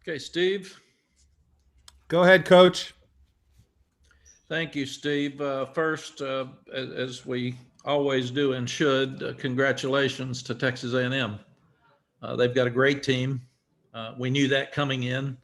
Okay, Steve. Go ahead, Coach. Thank you, Steve. First, as we always do and should, congratulations to Texas A&M. They've got a great team. We knew that coming in.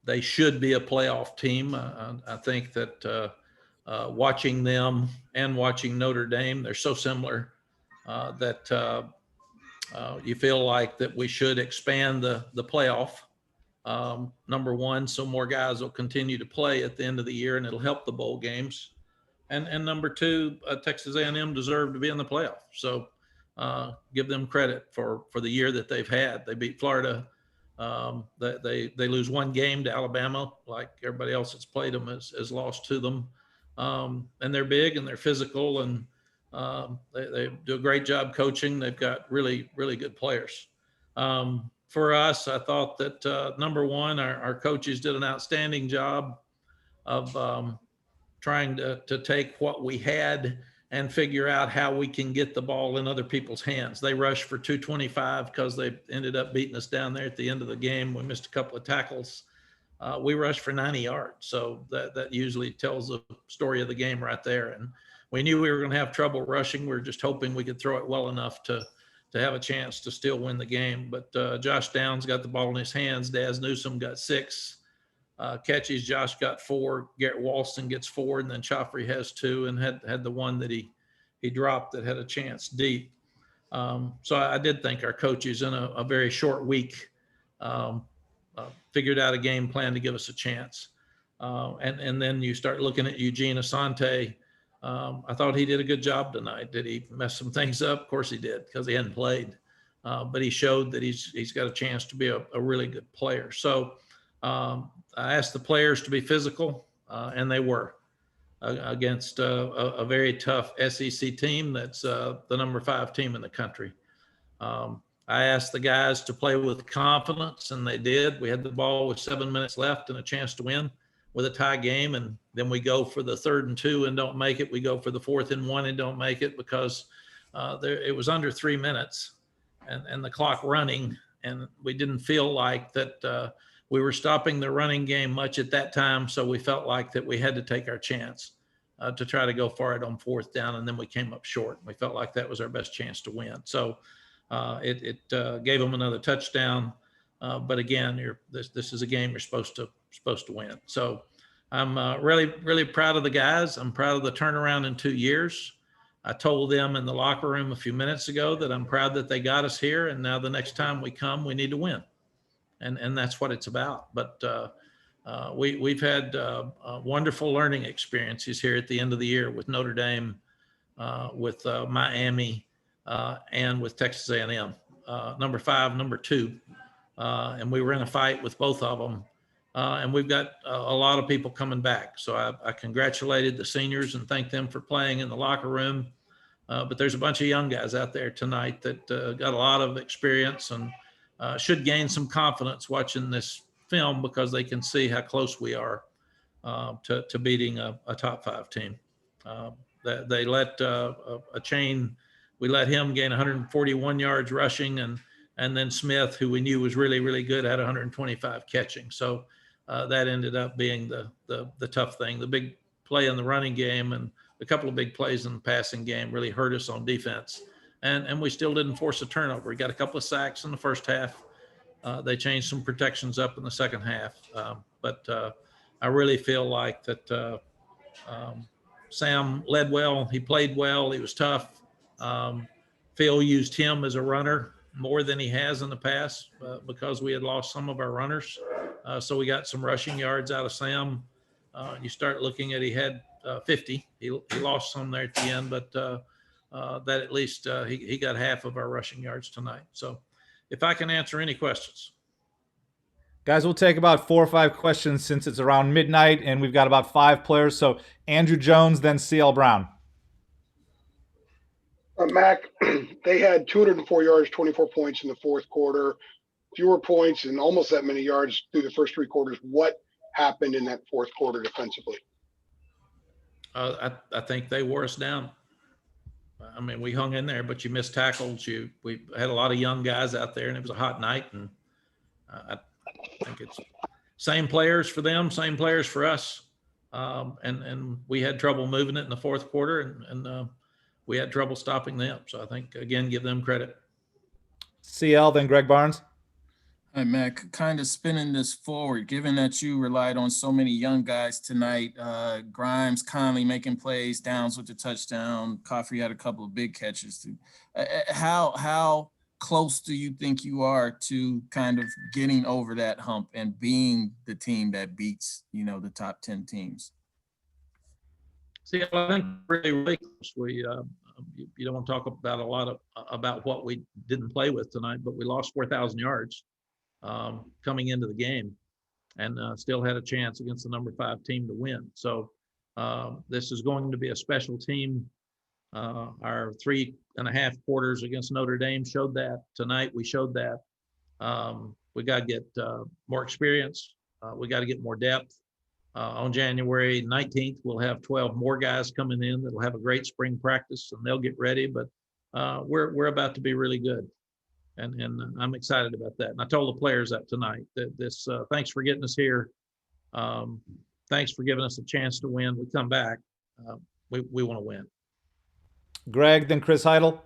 They should be a playoff team. I think that watching them and watching Notre Dame, they're so similar that you feel like that we should expand the playoff. Number one, so more guys will continue to play at the end of the year, and it'll help the bowl games. And number two, Texas A&M deserved to be in the playoff. So give them credit for the year that they've had. They beat Florida. They lose one game to Alabama, like everybody else that's played them has lost to them. And they're big and they're physical, and they do a great job coaching. They've got really, really good players. For us, I thought that number one, our coaches did an outstanding job of trying to take what we had and figure out how we can get the ball in other people's hands. They rushed for 225 because they ended up beating us down there at the end of the game. We missed a couple of tackles. We rushed for 90 yards. So that usually tells the story of the game right there. And we knew we were going to have trouble rushing. We were just hoping we could throw it well enough to have a chance to still win the game. But Josh Downs got the ball in his hands. Daz Newsome got 6 catches. Josh got 4. Garrett Walston gets 4, and then Chaffrey has 2, and had the one that he dropped that had a chance deep. So I did think our coaches in a very short week figured out a game plan to give us a chance. And then you start looking at Eugene Asante. I thought he did a good job tonight. Did he mess some things up? Of course he did, because he hadn't played. But he showed that he's got a chance to be a really good player. So I asked the players to be physical, and they were against a very tough SEC team that's the number 5 team in the country. I asked the guys to play with confidence, and they did. We had the ball with 7 minutes left and a chance to win with a tie game, and then we go for the 3rd and 2 and don't make it. We go for the 4th and 1 and don't make it because it was under 3 minutes and the clock running, and we didn't feel like that we were stopping the running game much at that time, so we felt like that we had to take our chance to try to go for it on 4th down, and then we came up short. We felt like that was our best chance to win. So it gave them another touchdown. But again, this is a game you're supposed to win. So I'm really, really proud of the guys. I'm proud of the turnaround in 2 years. I told them in the locker room a few minutes ago that I'm proud that they got us here. And now the next time we come, we need to win. And that's what it's about. But we've had wonderful learning experiences here at the end of the year with Notre Dame, with Miami, and with Texas A&M, number 5, number 2. And we were in a fight with both of them. And we've got a lot of people coming back. So I congratulated the seniors and thanked them for playing in the locker room. But there's a bunch of young guys out there tonight that got a lot of experience and should gain some confidence watching this film because they can see how close we are to beating a top 5 team. They let we let him gain 141 yards rushing, and then Smith, who we knew was really, really good, had 125 catching. So that ended up being the tough thing. The big play in the running game and a couple of big plays in the passing game really hurt us on defense. And we still didn't force a turnover. We got a couple of sacks in the first half. They changed some protections up in the second half. But I really feel like that Sam led well. He played well. He was tough. Phil used him as a runner more than he has in the past because we had lost some of our runners. So we got some rushing yards out of Sam. You start looking at, he had 50. He lost some there at the end, but that at least he got half of our rushing yards tonight. So if I can answer any questions. Guys, we'll take about 4 or 5 questions since it's around midnight and we've got about 5 players. So Andrew Jones, then CL Brown. Mac, they had 204 yards, 24 points in the fourth quarter, fewer points and almost that many yards through the first 3 quarters. What happened in that fourth quarter defensively? I think they wore us down. I mean, we hung in there, but you missed tackles. We had a lot of young guys out there, and it was a hot night. And I think it's same players for them, same players for us. And we had trouble moving it in the fourth quarter, and we had trouble stopping them. So I think, again, give them credit. CL, then Greg Barnes. Hi, Mac. Kind of spinning this forward, given that you relied on so many young guys tonight, Grimes, Conley making plays, Downs with the touchdown, Coffey had a couple of big catches. How close do you think you are to kind of getting over that hump and being the team that beats, the top 10 teams? See, I think really close. You don't want to talk about a lot about what we didn't play with tonight, but we lost 4,000 yards coming into the game, and still had a chance against the number 5 team to win. So this is going to be a special team. Our 3.5 quarters against Notre Dame showed that. Tonight we showed that. We got to get more experience. We got to get more depth. On January 19th, we'll have 12 more guys coming in that'll have a great spring practice, and they'll get ready. But we're about to be really good. And I'm excited about that. And I told the players that tonight, that this, thanks for getting us here. Thanks for giving us a chance to win. We come back, we want to win. Greg, then Chris Heidel.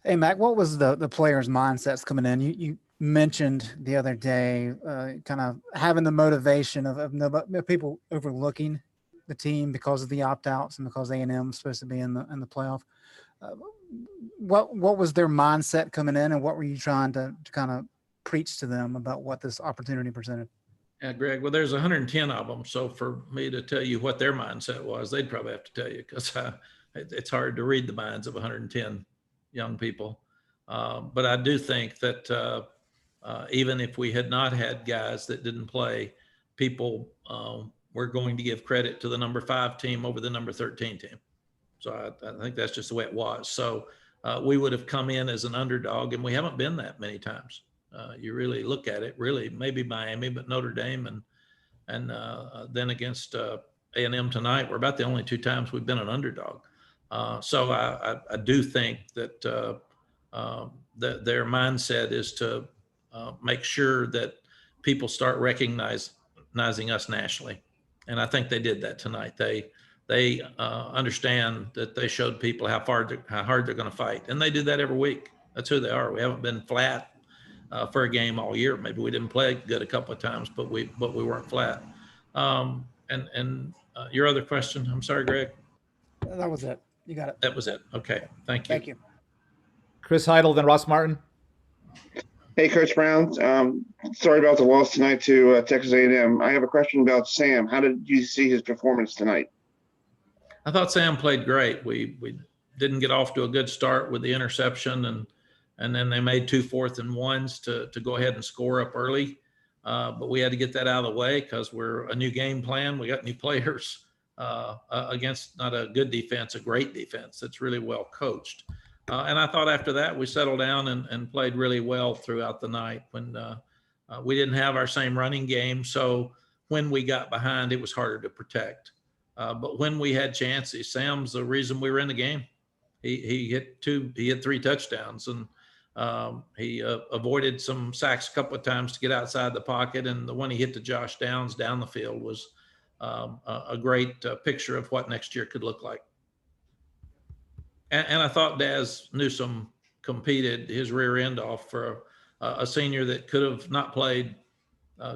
Hey, Mac, what was the players' mindsets coming in? You mentioned the other day kind of having the motivation of people overlooking the team because of the opt-outs and because A&M is supposed to be in the playoff. What was their mindset coming in, and what were you trying to kind of preach to them about what this opportunity presented? Yeah, Greg, well, there's 110 of them. So for me to tell you what their mindset was, they'd probably have to tell you, because it's hard to read the minds of 110 young people. But I do think that even if we had not had guys that didn't play, people were going to give credit to the number 5 team over the number 13 team. So I think that's just the way it was. So we would have come in as an underdog, and we haven't been that many times. You really look at it, really, maybe Miami, but Notre Dame and then against A&M tonight, we're about the only 2 times we've been an underdog. So I do think that their mindset is to make sure that people start recognizing us nationally. And I think they did that tonight. They understand that they showed people how hard they're going to fight. And they do that every week. That's who they are. We haven't been flat for a game all year. Maybe we didn't play good a couple of times, but we weren't flat. And your other question, I'm sorry, Greg. That was it. You got it. That was it. Okay. Thank you. Thank you. Chris Heidel, then Ross Martin. Hey, Coach Brown. Sorry about the loss tonight to Texas A&M. I have a question about Sam. How did you see his performance tonight? I thought Sam played great. We didn't get off to a good start with the interception, and then they made 2 4th and 1s to go ahead and score up early. But we had to get that out of the way because we're a new game plan. We got new players against not a good defense, a great defense that's really well coached. And I thought after that we settled down and played really well throughout the night when we didn't have our same running game. So when we got behind, it was harder to protect. But when we had chances, Sam's the reason we were in the game. He hit 3 touchdowns, and he avoided some sacks a couple of times to get outside the pocket. And the one he hit to Josh Downs down the field was a great picture of what next year could look like. And I thought Daz Newsome competed his rear end off for a senior that could have not played,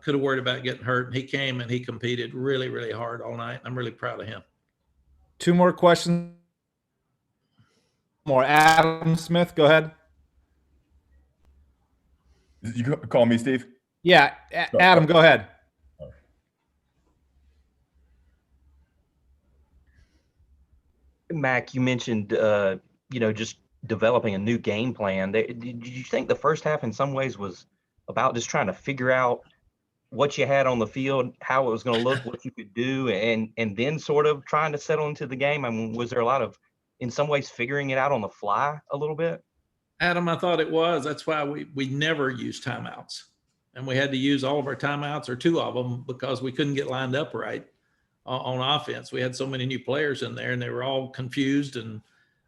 could have worried about getting hurt. And he came and he competed really, really hard all night. I'm really proud of him. 2 more questions. More. Adam Smith, go ahead. Did you call me, Steve? Yeah, Adam, go ahead. Mac, you mentioned, just developing a new game plan. Did you think the first half in some ways was about just trying to figure out what you had on the field, how it was going to look, what you could do, and then sort of trying to settle into the game? I mean, was there a lot of, in some ways, figuring it out on the fly a little bit? Adam, I thought it was. That's why we never use timeouts. and we had to use all of our timeouts or 2 of them because we couldn't get lined up right on offense. We had so many new players in there, and they were all confused and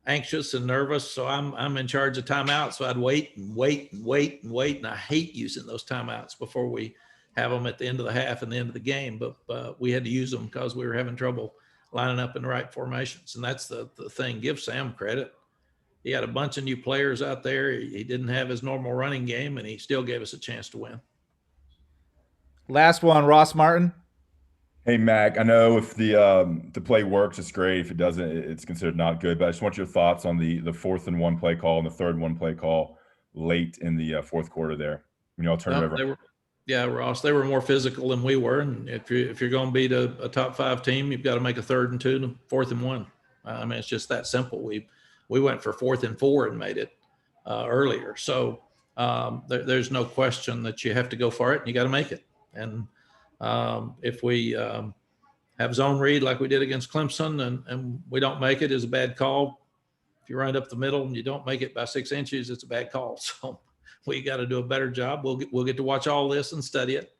anxious and nervous. So I'm in charge of timeouts. So I'd wait and wait and wait and wait. And I hate using those timeouts before we have them at the end of the half and the end of the game. But we had to use them because we were having trouble lining up in the right formations. And that's the thing. Give Sam credit. He had a bunch of new players out there. He didn't have his normal running game, and he still gave us a chance to win. Last one, Ross Martin. Hey, Mac, I know if the play works, it's great. If it doesn't, it's considered not good. But I just want your thoughts on the 4th and 1 play call and the 3rd and 1 play call late in the 4th quarter there. When you all turn it over. Ross, they were more physical than we were. And if you're going to beat a top 5 team, you've got to make a 3rd and 2 and 4th and 1. I mean, it's just that simple. We went for 4th and 4 and made it earlier. So there's no question that you have to go for it and you got to make it. And if we have zone read like we did against Clemson and we don't make it, is a bad call. If you run it up the middle and you don't make it by 6 inches, it's a bad call. So we got to do a better job. We'll get to watch all this and study it.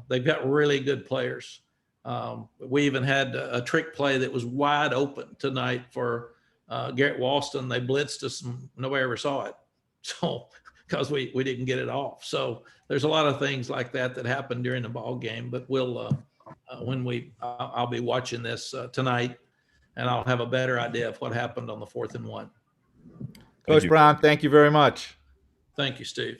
They've got really good players. We even had a trick play that was wide open tonight for Garrett Walston. They blitzed us and nobody ever saw it. So because we didn't get it off. So there's a lot of things like that happened during the ball game, but we'll, I'll be watching this tonight and I'll have a better idea of what happened on the 4th and 1. Coach Brown, thank you very much. Thank you, Steve.